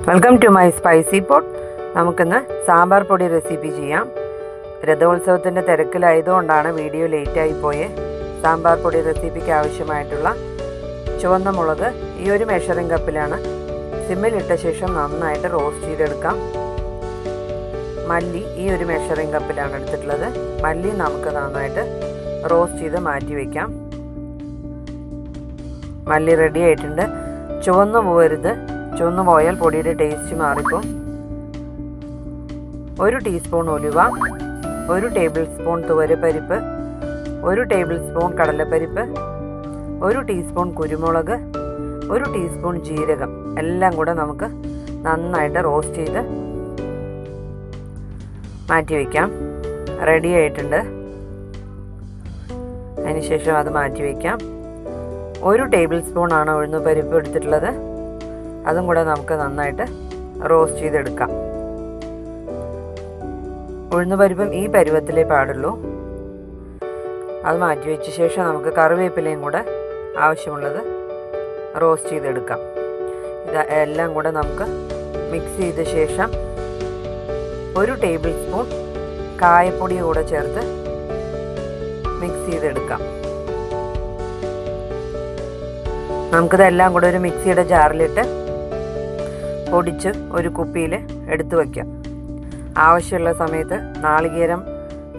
Welcome to my spicy pot. നമുക്കിന്ന് സാമ്പാർ പൊടി recipe ചെയ്യാം. രഥോത്സവത്തിൻ്റെ തിരക്കിലായതുകൊണ്ടാണ് വീഡിയോ ലേറ്റായി പോയേ. സാമ്പാർ പൊടി റെസിപ്പിക്ക് ആവശ്യമായിട്ടുള്ള ചുവന്ന മുളക് ഈ ഒരു മെഷറിംഗ് കപ്പിലാണ്. സിമ്മിലിട്ട ശേഷം നന്നായിട്ട് റോസ്റ്റ് ചെയ്തെടുക്കാം. മല്ലി ഈ ഒരു മെഷറിംഗ് കപ്പിലാണ് എടുത്തിട്ടുള്ളത്. മല്ലി നമുക്ക് നന്നായിട്ട് റോസ്റ്റ് ചെയ്ത് മാറ്റി വയ്ക്കാം. മല്ലി റെഡി ആയിട്ടുണ്ട്. ചുവന്നു പോകരുത്, ചുവന്നു പോയാൽ പൊടിയുടെ ടേസ്റ്റ് മാറിപ്പോകും. 1 ടീസ്പൂൺ ഉലുവ, 1 ടേബിൾ സ്പൂൺ തുവരപ്പരിപ്പ്, 1 ടേബിൾ സ്പൂൺ കടലപ്പരിപ്പ്, 1 ടീസ്പൂൺ കുരുമുളക്, 1 ടീസ്പൂൺ ജീരകം എല്ലാം കൂടെ നമുക്ക് നന്നായിട്ട് റോസ്റ്റ് ചെയ്ത് മാറ്റി വയ്ക്കാം. റെഡി ആയിട്ടുണ്ട്. അതിനുശേഷം അത് മാറ്റി വയ്ക്കാം. 1 ടേബിൾ സ്പൂൺ ആണ് ഉഴുന്നുപരിപ്പ് എടുത്തിട്ടുള്ളത്. അതും കൂടെ നമുക്ക് നന്നായിട്ട് റോസ്റ്റ് ചെയ്തെടുക്കാം. ഉഴുന്നുപരിപ്പും ഈ പരുവത്തിലേ പാടുള്ളൂ. അത് മാറ്റി വെച്ച ശേഷം നമുക്ക് കറിവേപ്പിലയും കൂടെ ആവശ്യമുള്ളത് റോസ്റ്റ് ചെയ്തെടുക്കാം. ഇത് എല്ലാം കൂടെ നമുക്ക് മിക്സ് ചെയ്ത ശേഷം 1 ടേബിൾ സ്പൂൺ കായപ്പൊടി കൂടെ ചേർത്ത് മിക്സ് ചെയ്തെടുക്കാം. നമുക്കിതെല്ലാം കൂടെ ഒരു മിക്സിയുടെ ജാറിലിട്ട് പൊടിച്ച് ഒരു കുപ്പിയിൽ എടുത്തു വയ്ക്കാം. ആവശ്യമുള്ള സമയത്ത് നാളികേരം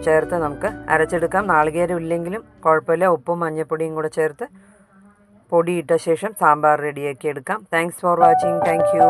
ചേർത്ത് നമുക്ക് അരച്ചെടുക്കാം. നാളികേരം ഇല്ലെങ്കിലും കുഴപ്പമില്ല. ഉപ്പും മഞ്ഞൾപ്പൊടിയും കൂടെ ചേർത്ത് പൊടിയിട്ട ശേഷം സാമ്പാർ റെഡിയാക്കി എടുക്കാം. Thanks for watching. Thank you.